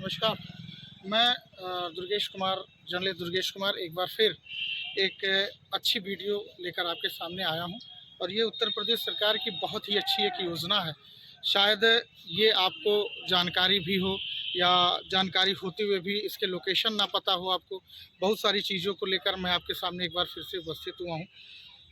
नमस्कार। मैं दुर्गेश कुमार, जर्नलिस्ट दुर्गेश कुमार एक बार फिर एक अच्छी वीडियो लेकर आपके सामने आया हूं और ये उत्तर प्रदेश सरकार की बहुत ही अच्छी एक योजना है। शायद ये आपको जानकारी भी हो या जानकारी होते हुए भी इसके लोकेशन ना पता हो आपको। बहुत सारी चीज़ों को लेकर मैं आपके सामने एक बार फिर से उपस्थित हुआ हूँ।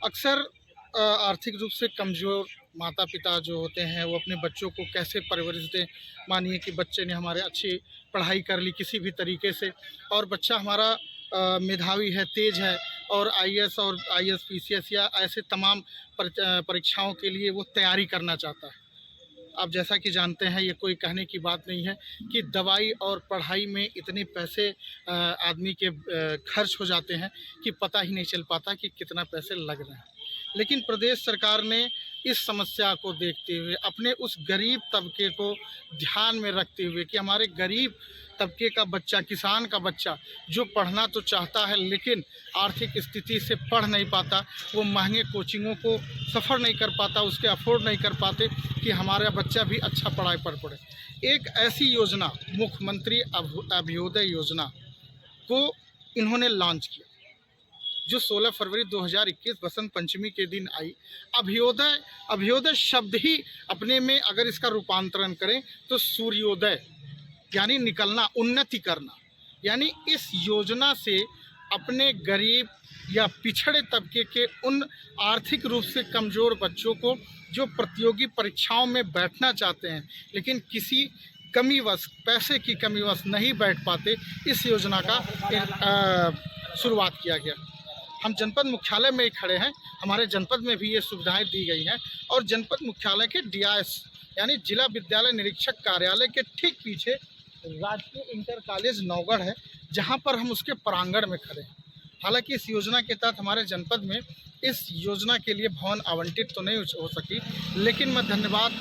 अक्सर आर्थिक रूप से कमज़ोर माता-पिता जो होते हैं वो अपने बच्चों को कैसे परवरिश दें। मानिए कि बच्चे ने हमारे अच्छी पढ़ाई कर ली किसी भी तरीके से और बच्चा हमारा मेधावी है, तेज़ है और आईएएस और आईएएस, पीसीएस या ऐसे तमाम परीक्षाओं के लिए वो तैयारी करना चाहता है। आप जैसा कि जानते हैं ये कोई कहने की बात नहीं है कि दवाई और पढ़ाई में इतने पैसे आदमी के खर्च हो जाते हैं कि पता ही नहीं चल पाता कि कितना पैसे लग रहे हैं। लेकिन प्रदेश सरकार ने इस समस्या को देखते हुए अपने उस गरीब तबके को ध्यान में रखते हुए कि हमारे गरीब तबके का बच्चा, किसान का बच्चा जो पढ़ना तो चाहता है लेकिन आर्थिक स्थिति से पढ़ नहीं पाता, वो महंगे कोचिंगों को सफ़र नहीं कर पाता, उसके अफोर्ड नहीं कर पाते कि हमारा बच्चा भी अच्छा पढ़ाई पर पढ़े। एक ऐसी योजना मुख्यमंत्री अभ्युदय योजना को इन्होंने लॉन्च किया जो 16 फरवरी 2021 बसंत पंचमी के दिन आई। अभ्युदय अभ्युदय शब्द ही अपने में अगर इसका रूपांतरण करें तो सूर्योदय यानी निकलना, उन्नति करना। यानी इस योजना से अपने गरीब या पिछड़े तबके के उन आर्थिक रूप से कमज़ोर बच्चों को जो प्रतियोगी परीक्षाओं में बैठना चाहते हैं लेकिन किसी कमीवश, पैसे की कमीवश नहीं बैठ पाते, इस योजना का शुरुआत किया गया। हम जनपद मुख्यालय में खड़े हैं, हमारे जनपद में भी ये सुविधाएं दी गई हैं और जनपद मुख्यालय के डीआईएस यानी जिला विद्यालय निरीक्षक कार्यालय के ठीक पीछे राजकीय इंटर कॉलेज नौगढ़ है, जहां पर हम उसके प्रांगण में खड़े हैं। हालांकि इस योजना के तहत हमारे जनपद में इस योजना के लिए भवन आवंटित तो नहीं हो सकी, लेकिन मैं धन्यवाद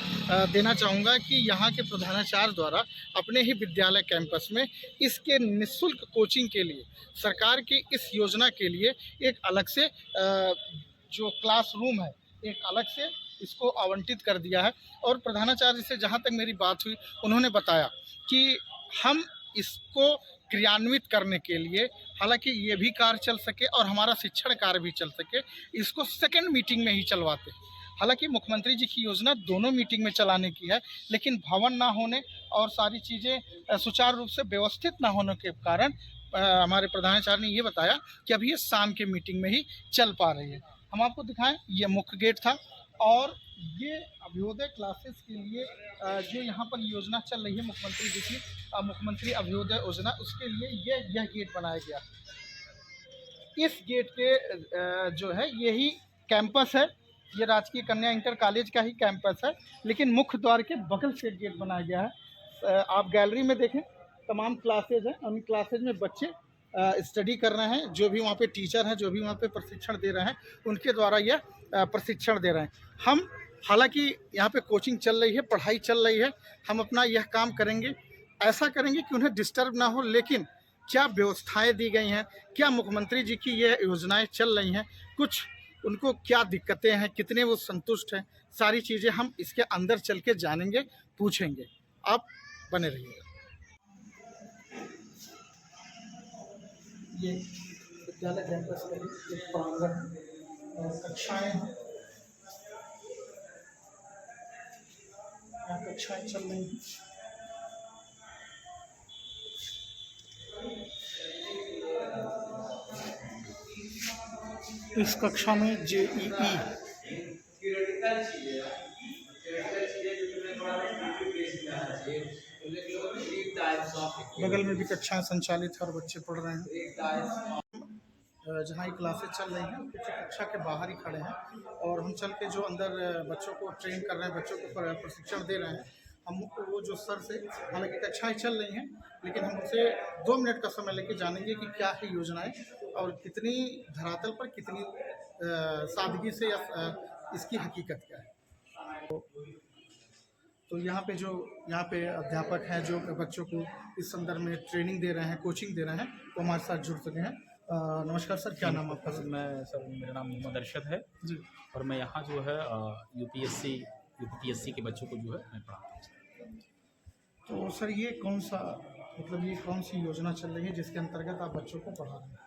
देना चाहूँगा कि यहाँ के प्रधानाचार्य द्वारा अपने ही विद्यालय कैंपस में इसके निःशुल्क कोचिंग के लिए सरकार की इस योजना के लिए एक अलग से जो क्लासरूम है एक अलग से इसको आवंटित कर दिया है। और प्रधानाचार्य से जहाँ तक मेरी बात हुई उन्होंने बताया कि हम इसको क्रियान्वित करने के लिए, हालांकि ये भी कार्य चल सके और हमारा शिक्षण कार्य भी चल सके, इसको सेकंड मीटिंग में ही चलवाते। हालांकि मुख्यमंत्री जी की योजना दोनों मीटिंग में चलाने की है, लेकिन भवन ना होने और सारी चीज़ें सुचारू रूप से व्यवस्थित ना होने के कारण हमारे प्रधानाचार्य ने ये बताया कि अभी ये शाम के मीटिंग में ही चल पा रही है। हम आपको दिखाएं, ये मुख्य गेट था और ये अभ्युदय क्लासेस के लिए जो यहाँ पर योजना चल रही है मुख्यमंत्री जी की, मुख्यमंत्री अभ्युदय योजना, उसके लिए यह गेट बनाया गया। इस गेट के जो है यही कैंपस है, ये राजकीय कन्या इंटर कॉलेज का ही कैंपस है, लेकिन मुख्य द्वार के बगल से गेट बनाया गया है। आप गैलरी में देखें, तमाम क्लासेज हैं, उन क्लासेज में बच्चे स्टडी कर रहे हैं। जो भी वहाँ पे टीचर हैं, जो भी वहाँ पे प्रशिक्षण दे रहे हैं, उनके द्वारा यह प्रशिक्षण दे रहे हैं। हम हालांकि यहाँ पे कोचिंग चल रही है, पढ़ाई चल रही है, हम अपना यह काम करेंगे, ऐसा करेंगे कि उन्हें डिस्टर्ब ना हो, लेकिन क्या व्यवस्थाएं दी गई हैं, क्या मुख्यमंत्री जी की ये योजनाएं चल रही हैं, कुछ उनको क्या दिक्कतें हैं, कितने वो संतुष्ट हैं, सारी चीज़ें हम इसके अंदर चल के जानेंगे, पूछेंगे। आप बने रहिएगा। ये विद्यालय कैंपस का एक प्रांगण है, कक्षाएं हैं, यहाँ कक्षाएं चल रही हैं। इस कक्षा में जेईई बगल में भी कक्षाएं संचालित है और बच्चे पढ़ रहे हैं। जहाँ ये क्लासेस चल रही हैं कुछ कक्षा के बाहर ही खड़े हैं और हम चल के जो अंदर बच्चों को ट्रेन कर रहे हैं, बच्चों को प्रशिक्षण दे रहे हैं। हम वो जो सर से, हालांकि कक्षाएं चल रही हैं लेकिन हम उसे 2 मिनट का समय लेके जानेंगे कि क्या है योजनाएं और कितनी धरातल पर, कितनी सादगी से इसकी हकीकत क्या है। तो यहाँ पे अध्यापक हैं जो बच्चों को इस संदर्भ में ट्रेनिंग दे रहे हैं, कोचिंग दे रहे हैं, वो हमारे साथ जुड़ चुके हैं। नमस्कार सर, क्या नाम आपका? सर मेरा नाम मोहम्मद अरशद है जी। और मैं यहाँ जो है यूपीपीएससी के बच्चों को जो है मैं पढ़ाता हूँ। तो सर ये कौन सा मतलब ये कौन सी योजना चल रही है जिसके अंतर्गत आप बच्चों को पढ़ा रहे हैं?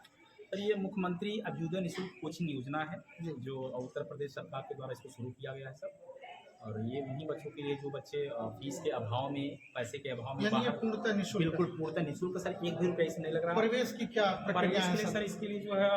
सर ये मुख्यमंत्री अभ्युदय निःशुल्क कोचिंग योजना है जी। जो उत्तर प्रदेश सरकार के द्वारा इसको शुरू किया गया है सर। और ये उन्हीं बच्चों के लिए जो बच्चे फीस के अभाव में, पैसे के अभाव में यानी ये बाहर, पूर्णतः निःशुल्क है। बिल्कुल पूर्णतः निःशुल्क सर, एक भी रुपया इसमें नहीं लग रहा है। प्रवेश की क्या प्रक्रिया प्रवेश है के लिए सर? सर इसके लिए जो है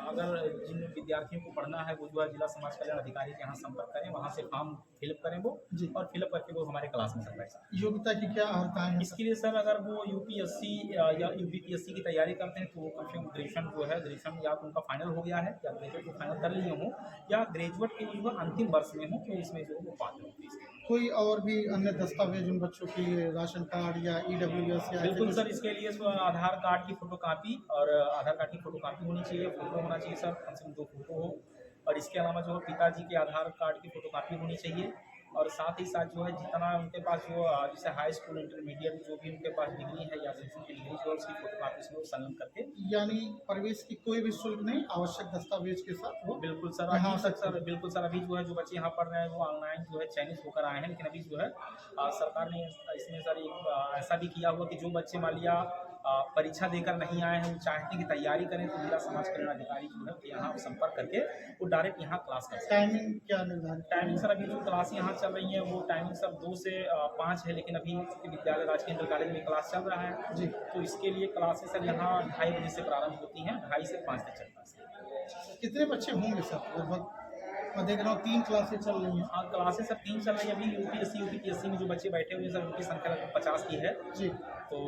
अगर जिन विद्यार्थियों को पढ़ना है वो जो है जिला समाज कल्याण अधिकारी के यहाँ संपर्क करें, वहाँ से फॉर्म फिलअप करें वो, जी। और फिलअप करके वो हमारे क्लास में सर बैठ। योग्यता की क्या अर्हताएं हैं? इसके लिए सर अगर वो यूपीएससी या यूपीपीएससी की तैयारी करते हैं तो वो कम से कम ग्रेजुएशन जो है, ग्रेजुएशन या तो उनका फाइनल हो गया है या ग्रेजुएट को फाइनल कर लिए हों, या ग्रेजुएट के जो है अंतिम वर्ष में हो तो इसमें जो वो पात्र होते हैं। कोई और भी अन्य दस्तावेज उन बच्चों के लिए, राशन कार्ड या ईडब्ल्यूएस या ऐसे बिल्कुल कुछ? सर, इसके लिए आधार कार्ड की फोटोकॉपी, और आधार कार्ड की फोटोकॉपी होनी चाहिए, फोटो होना चाहिए सर, कम से कम 2 फोटो हो, और इसके अलावा जो है पिताजी के आधार कार्ड की फोटोकॉपी होनी चाहिए, और साथ ही साथ जो है जितना उनके पास जो जैसे हाई स्कूल, इंटरमीडिएट जो भी उनके पास डिग्री है या ग्रेजुएशन की डिग्री जो है उसकी फोटोकॉपी से वो संलग्न करके। यानी प्रवेश की कोई भी शुल्क नहीं, आवश्यक दस्तावेज के साथ वो बिल्कुल सर, यहाँ अभी तक सर, बिल्कुल सर, अभी जो है जो बच्चे यहाँ पढ़ रहे हैं वो ऑनलाइन जो है चयनित होकर आए हैं, लेकिन अभी जो है सरकार ने इसमें सर एक ऐसा भी किया हुआ कि जो बच्चे मान लिया परीक्षा देकर नहीं आए हैं, वो चाहते हैं कि तैयारी करें, तो जिला समाज कल्याण अधिकारी जो है यहाँ संपर्क करके वो डायरेक्ट यहाँ क्लास कर सकते हैं। टाइमिंग क्या निर्धारित? टाइमिंग सर अभी जो क्लास यहाँ चल रही है वो टाइमिंग सर 2 से 5 है, लेकिन अभी चूँकि विद्यालय राजकीय इंटर कॉलेज में क्लास चल रहा है जी। तो इसके लिए क्लासेस सर यहाँ 2:30 बजे से प्रारंभ होती हैं, 2:30 से 5 तक चलता है। कितने बच्चे होंगे सर लगभग? मैं देख रहा हूँ 3 क्लासें चल रही हैं। हाँ, क्लासेस सर 3 चल रही है अभी। यूपीएससी यूपीपीएससी में जो बच्चे बैठे हुए हैं सर उनकी संख्या लगभग 50 की है, जी। तो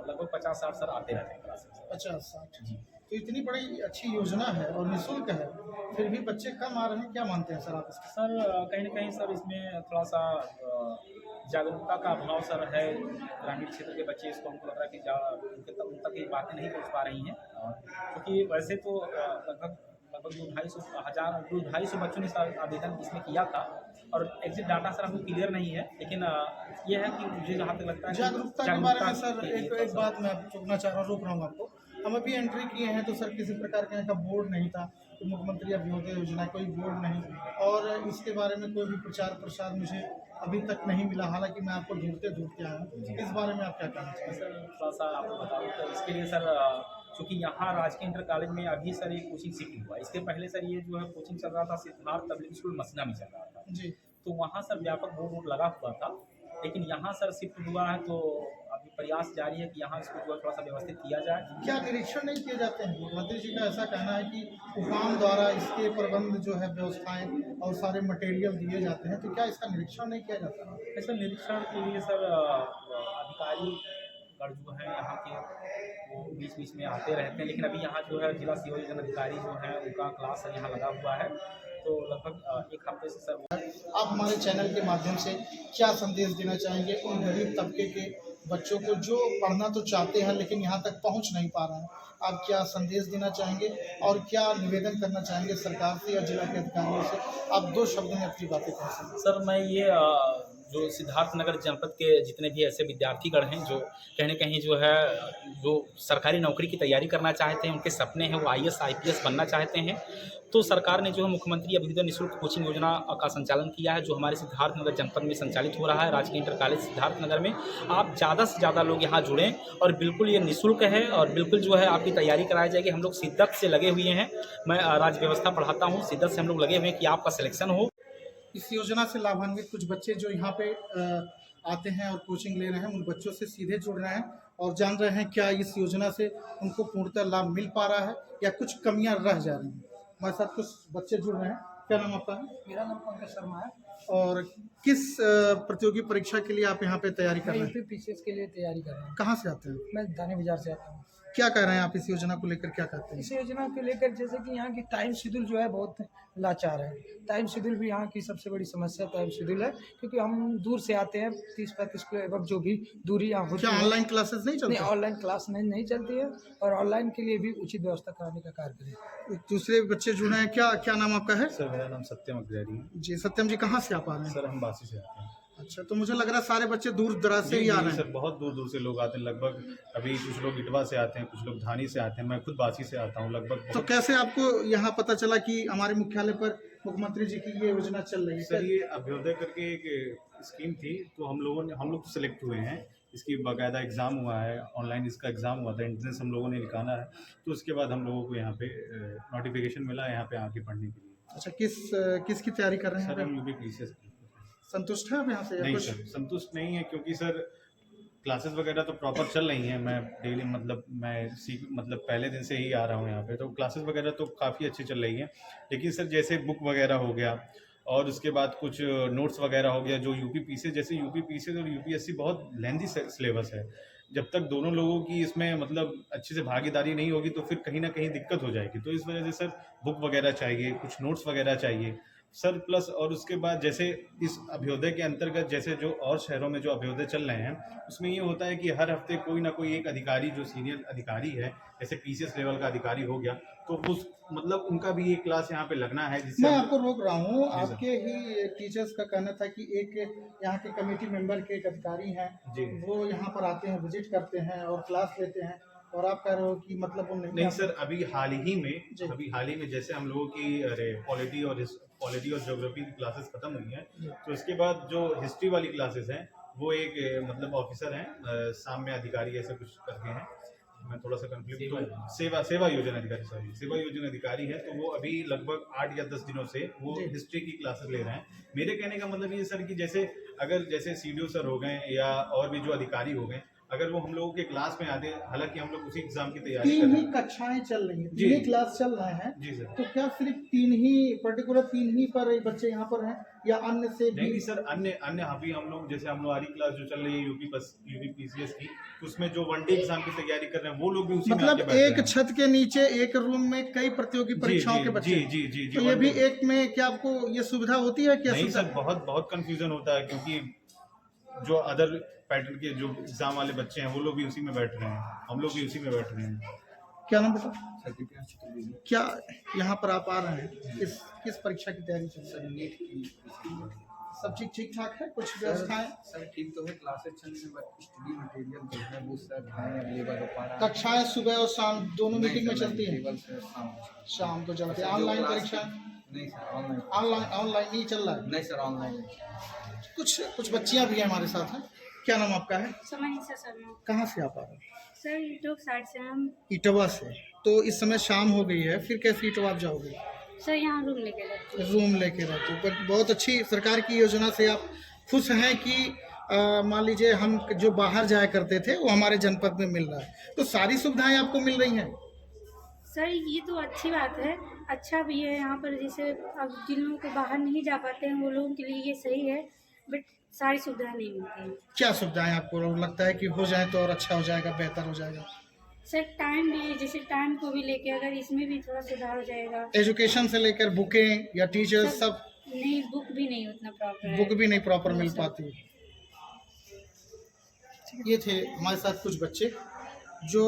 लगभग 50-60 सर आते रहते हैं क्लासेस। 50-60 जी। तो इतनी बड़ी अच्छी योजना है और निःशुल्क है, फिर भी बच्चे कम आ रहे हैं, क्या मानते हैं सर आप इसका? सर कहीं न कहीं सर इसमें थोड़ा सा जागरूकता का अभाव सर है। ग्रामीण क्षेत्र के बच्चे, इसको हमको लग रहा है कि उन तक ये बातें नहीं पहुँच पा रही हैं, क्योंकि वैसे तो लगभग 250 बच्चों ने सर आवेदन इसमें किया था, और एग्जिट डाटा सर हमको क्लियर नहीं है, लेकिन ये है कि मुझे जहाँ तक लगता है जागरूकता के बारे में सर एक बात मैं चूकना चाह रहा हूँ, रोक रहा हूँ आपको। हम अभी एंट्री किए हैं तो सर किसी प्रकार का बोर्ड नहीं था, तो मुख्यमंत्री अभ्युदय योजना कोई बोर्ड नहीं, और इसके बारे में कोई भी प्रचार प्रसार मुझे अभी तक नहीं मिला, हालांकि मैं आपको ढूंढते आया हूँ। इस बारे में आप क्या कहना चाहेंगे? सर थोड़ा सा आपको बताऊँ तो इसके लिए सर चूँकि यहाँ राजकीय इंटर कॉलेज में अभी सर एक कोचिंग शिफ्ट हुआ, इसके पहले सर ये जो है कोचिंग चल रहा था सिद्धार्थ पब्लिक स्कूल मसना में चल रहा था जी। तो वहाँ सर व्यापक बोर्ड लगा हुआ था, लेकिन यहाँ सर शिफ्ट हुआ है तो अभी प्रयास जारी है कि यहाँ इसको जो है थोड़ा सा व्यवस्थित किया जाए। क्या निरीक्षण नहीं किए जाते हैं? मुख्यमंत्री जी का ऐसा कहना है कि उपाम द्वारा इसके प्रबंध जो है व्यवस्थाएं और सारे मटेरियल दिए जाते हैं, तो क्या इसका निरीक्षण नहीं किया जाता? ऐसा निरीक्षण के लिए सर अधिकारी गण जो है यहाँ के वो बीच में आते रहते हैं, लेकिन अभी यहाँ जो है जिला सेवा योजना अधिकारी जो है उनका क्लास सर यहाँ लगा हुआ है, तो लगभग 1 हफ्ते से सर। आप हमारे चैनल के माध्यम से क्या संदेश देना चाहेंगे उन गरीब तबके के बच्चों को जो पढ़ना तो चाहते हैं लेकिन यहाँ तक पहुँच नहीं पा रहे हैं? आप क्या संदेश देना चाहेंगे और क्या निवेदन करना चाहेंगे सरकार से या जिला के अधिकारियों से? आप 2 शब्दों में अपनी बातें कह सकते हैं। सर मैं ये जो सिद्धार्थनगर जनपद के जितने भी ऐसे विद्यार्थीगण हैं जो कहीं न कहीं जो है जो सरकारी नौकरी की तैयारी करना चाहते हैं, उनके सपने हैं वो आईएएस आईपीएस बनना चाहते हैं, तो सरकार ने जो है मुख्यमंत्री अभ्युदय निःशुल्क कोचिंग योजना का संचालन किया है, जो हमारे सिद्धार्थनगर जनपद में संचालित हो रहा है, राजकीय इंटर कॉलेज सिद्धार्थनगर में। आप ज़्यादा से ज़्यादा लोग यहाँ जुड़ें, और बिल्कुल ये निःशुल्क है, और बिल्कुल जो है आपकी तैयारी कराई जाएगी। हम लोग शिद्दत से लगे हुए हैं, मैं राज्य व्यवस्था पढ़ाता हूँ, शिद्दत से हम लोग लगे हुए हैं कि आपका सिलेक्शन हो। इस योजना से लाभान्वित कुछ बच्चे जो यहाँ पे आते हैं और कोचिंग ले रहे हैं, उन बच्चों से सीधे जुड़ रहे हैं और जान रहे हैं क्या इस योजना से उनको पूर्णतः लाभ मिल पा रहा है या कुछ कमियां रह जा रही हैं। हमारे साथ कुछ बच्चे जुड़ रहे हैं। क्या नाम आपका है? मेरा नाम पंकज शर्मा है। और किस प्रतियोगी परीक्षा के लिए आप यहाँ पे तैयारी कर मैं रहे हैं? यूपीपीसीएस के लिए तैयारी कर रहा हूँ। कहाँ से आते हैं? मैं दाने बाजार से आता हूँ। क्या कह रहे हैं आप इस योजना को लेकर, क्या कहते हैं? इस योजना को लेकर जैसे कि यहाँ की टाइम शेड्यूल जो है बहुत लाचार है। टाइम शेड्यूल भी यहाँ की सबसे बड़ी समस्या टाइम शेड्यूल है, क्योंकि हम दूर से आते हैं, 30-35 किलो जो भी दूरी यहाँ होती क्या है। ऑनलाइन क्लासेस नहीं चलती? ऑनलाइन क्लास नहीं चलती है, और ऑनलाइन के लिए भी उचित व्यवस्था कराने का कार्य करें। दूसरे बच्चे जुड़े हैं। क्या नाम आपका है? सर मेरा नाम सत्यम अग्रहरी है। जी सत्यम जी, कहाँ से आप आ रहे हैं? सर हम बासी से आते हैं। अच्छा, तो मुझे लग रहा है सारे बच्चे दूर दराज से ही आ रहे हैं। सर बहुत दूर दूर से लोग आते हैं, लगभग अभी कुछ लोग इटवा से आते हैं, कुछ लोग धानी से आते हैं, मैं खुद बासी से आता हूँ लगभग। तो कैसे आपको यहाँ पता चला कि हमारे मुख्यालय पर मुख्यमंत्री जी की ये योजना चल रही है? सर ये अभ्युदय करके एक स्कीम थी, तो हम लोग सिलेक्ट हुए हैं इसकी बाकायदा एग्ज़ाम हुआ है, ऑनलाइन इसका एग्ज़ाम हुआ था, एंट्रेंस हम लोगों ने निकाला है। तो उसके बाद हम लोगों को यहाँ पे नोटिफिकेशन मिला यहाँ पे आके पढ़ने के लिए। अच्छा, किसकी तैयारी कर रहे हैं सर आप? हम यूपीपीसीएस संतुष्ट है आप यहाँ से या नहीं कुछ? सर, संतुष्ट नहीं है क्योंकि सर क्लासेस वगैरह तो प्रॉपर चल रही हैं। मैं डेली मतलब पहले दिन से ही आ रहा हूँ यहाँ पे, तो क्लासेस वगैरह तो काफ़ी अच्छी चल रही हैं। लेकिन सर जैसे बुक वगैरह हो गया और उसके बाद कुछ नोट्स वगैरह हो गया, जो यूपीपीसीएस और यूपीएससी बहुत लेंथी सिलेबस है। जब तक दोनों लोगों की इसमें मतलब अच्छे से भागीदारी नहीं होगी तो फिर कहीं ना कहीं दिक्कत हो जाएगी। तो इस वजह से सर बुक वगैरह चाहिए, कुछ नोट्स वगैरह चाहिए सर। प्लस और उसके बाद जैसे इस अभ्योदय के अंतर्गत जैसे जो और शहरों में जो अभ्योदय चल रहे हैं, उसमें ये होता है कि हर हफ्ते कोई ना कोई एक अधिकारी जो सीनियर अधिकारी है, जैसे पीसीएस लेवल का अधिकारी हो गया, तो उस मतलब उनका भी एक क्लास यहाँ पे लगना है जिससे मैं आपको रोक रहा हूँ, जी सर। आपके ही टीचर्स का कहना था कि एक यहाँ के कमेटी मेंबर के एक अधिकारी हैं, जी। वो यहाँ पर आते हैं, विजिट करते हैं और क्लास लेते हैं, और आप कह रहे हो कि मतलब वो नहीं सर, अभी हाल ही जी। में जैसे हम लोगों की पॉलिटी और ज्योग्राफी की क्लासेस खत्म हुई हैं, तो इसके बाद जो हिस्ट्री वाली क्लासेस हैं वो एक मतलब ऑफिसर हैं, साम्य अधिकारी ऐसा कुछ करके हैं, मैं थोड़ा सा कंफ्यूज हूँ, सेवा योजना अधिकारी है। तो वो अभी लगभग 8 या 10 दिनों से वो जी। हिस्ट्री की क्लासेस ले रहे हैं। मेरे कहने का मतलब ये सर कि जैसे सीडीओ सर हो गए या और भी जो अधिकारी हो गए, अगर वो हम लोगों के क्लास में आते, हालांकि हम लोग उसी एग्जाम की तैयारी कर तीन रहे ही हैं। कक्षाएं चल रही हैं, जी। तीन ही क्लास चल रहे हैं, जी सर। तो क्या सिर्फ तीन ही पर बच्चे यहाँ पर हैं या अन्य से भी? नहीं सर, अन्य अभी हम लोग जैसे हम लोग हमारी क्लास जो चल रही है यूपीपीसीएस की, तो उसमें जो वन डे एग्जाम की तैयारी कर रहे हैं वो लोग भी उसी में मतलब आके बैठ रहे एक हैं। छत के नीचे एक रूम में कई प्रतियोगी परीक्षाओं के बच्चे? जी तो ये one भी day। एक में क्या आपको ये सुविधा होती है क्या? नहीं सुविधा सर, बहुत कंफ्यूजन होता है क्योंकि जो अदर पैटर्न के जो एग्जाम वाले बच्चे हैं वो लोग भी उसी में बैठ रहे हैं, हम लोग भी उसी में बैठ रहे हैं। क्या नाम बेटा? क्या यहाँ पर आप आ रहे हैं, किस परीक्षा की तैयारी चल रही है? सब चीज ठीक ठाक है? कुछ व्यवस्थाएं? सर ठीक तो है, क्लासेस चल रही है, बट स्टडी मटेरियल जो है वो सर नहीं अवेलेबल हो पा रहा है। कक्षाएं सुबह और शाम दोनों नहीं मीटिंग में सर, चलती हैं? केवल सर शाम को चलती है। सर, जो ऑनलाइन क्लास परीक्षाएं? नहीं सर, ऑनलाइन ऑनलाइन ही चल रहा है। नहीं सर, ऑनलाइन कुछ बच्चियां भी हैं हमारे साथ हैं। क्या नाम आपका है? समनीसा शर्मा। कहाँ से आप आ रहे हैं? सर यूट्यूब साइट से हम इटवा से। तो इस समय शाम हो गई है, फिर कैसे इटवा आप जाओगे? सर यहाँ रूम लेके रहते हैं। रूम लेके रहते हो, पर बहुत अच्छी सरकार की योजना से आप खुश हैं कि मान लीजिए हम जो बाहर जाया करते थे वो हमारे जनपद में मिल रहा है, तो सारी सुविधाएं आपको मिल रही हैं? सर ये तो अच्छी बात है, अच्छा भी है यहाँ पर, जैसे अब जिन लोगों को बाहर नहीं जा पाते हैं वो लोगों के लिए ये सही है, बट सारी सुविधाएं नहीं मिलती हैं। क्या सुविधाएं आपको लगता है कि हो जाए तो और अच्छा हो जाएगा, बेहतर हो जाएगा? सर टाइम भी, जैसे टाइम को भी लेके अगर इसमें भी थोड़ा सुधार हो जाएगा। एजुकेशन से लेकर बुकें या टीचर्स सब? नहीं, बुक भी नहीं उतना प्रॉपर है। बुक भी नहीं प्रॉपर मिल पाती। ये थे हमारे साथ कुछ बच्चे जो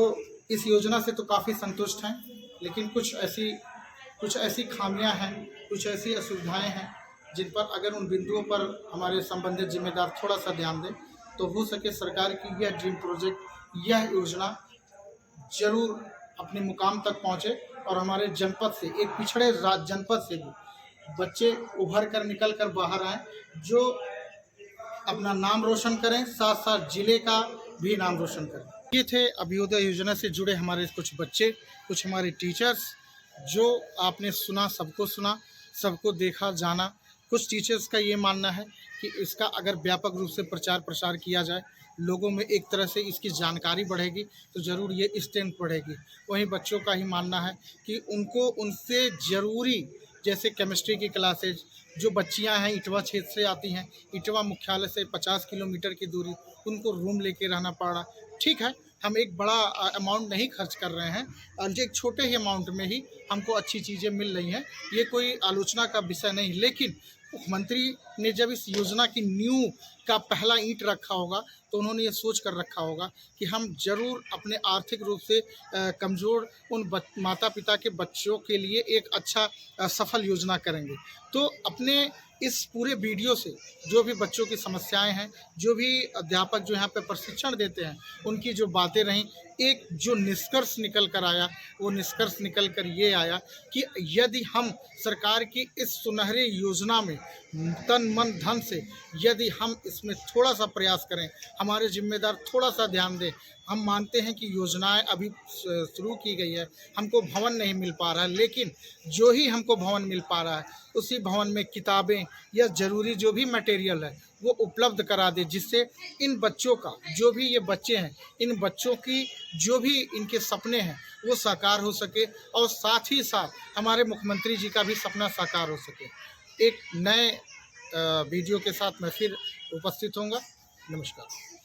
इस योजना से तो काफ़ी संतुष्ट हैं, लेकिन कुछ ऐसी खामियां हैं, कुछ ऐसी असुविधाएं हैं जिन पर अगर उन बिंदुओं पर हमारे संबंधित जिम्मेदार थोड़ा सा ध्यान दें तो हो सके सरकार की यह ड्रीम प्रोजेक्ट, यह योजना जरूर अपने मुकाम तक पहुंचे और हमारे जनपद से, एक पिछड़े जनपद से भी बच्चे उभर कर निकल कर बाहर आएँ, जो अपना नाम रोशन करें, साथ साथ जिले का भी नाम रोशन करें। ये थे अभ्युदय योजना से जुड़े हमारे कुछ बच्चे, कुछ हमारे टीचर्स, जो आपने सुना, सबको देखा जाना। कुछ टीचर्स का ये मानना है कि इसका अगर व्यापक रूप से प्रचार प्रसार किया जाए, लोगों में एक तरह से इसकी जानकारी बढ़ेगी तो ज़रूर ये स्ट्रेंथ बढ़ेगी। वहीं बच्चों का ही मानना है कि उनको उनसे ज़रूरी, जैसे केमिस्ट्री की क्लासेज, जो बच्चियां हैं इटवा क्षेत्र से आती हैं, इटवा मुख्यालय से 50 किलोमीटर की दूरी, उनको रूम लेके रहना पड़ रहा। ठीक है, हम एक बड़ा अमाउंट नहीं खर्च कर रहे हैं और एक छोटे ही अमाउंट में ही हमको अच्छी चीज़ें मिल रही हैं, ये कोई आलोचना का विषय नहीं। लेकिन मुख्यमंत्री ने जब इस योजना की नींव का पहला ईंट रखा होगा तो उन्होंने ये सोच कर रखा होगा कि हम ज़रूर अपने आर्थिक रूप से कमज़ोर उन माता पिता के बच्चों के लिए एक अच्छा सफल योजना करेंगे। तो अपने इस पूरे वीडियो से जो भी बच्चों की समस्याएं हैं, जो भी अध्यापक जो यहाँ पे प्रशिक्षण देते हैं, उनकी जो बातें रहीं, एक जो निष्कर्ष निकल कर आया, वो निष्कर्ष निकल कर ये आया कि यदि हम सरकार की इस सुनहरी योजना में तन मन धन से यदि हम इसमें थोड़ा सा प्रयास करें, हमारे जिम्मेदार थोड़ा सा ध्यान दें। हम मानते हैं कि योजनाएं अभी शुरू की गई है, हमको भवन नहीं मिल पा रहा है, लेकिन जो ही हमको भवन मिल पा रहा है उसी भवन में किताबें या ज़रूरी जो भी मटेरियल है वो उपलब्ध करा दे, जिससे इन बच्चों का, जो भी ये बच्चे हैं, इन बच्चों की जो भी इनके सपने हैं वो साकार हो सके, और साथ ही साथ हमारे मुख्यमंत्री जी का भी सपना साकार हो सके। एक नए वीडियो के साथ मैं फिर उपस्थित होऊंगा। नमस्कार।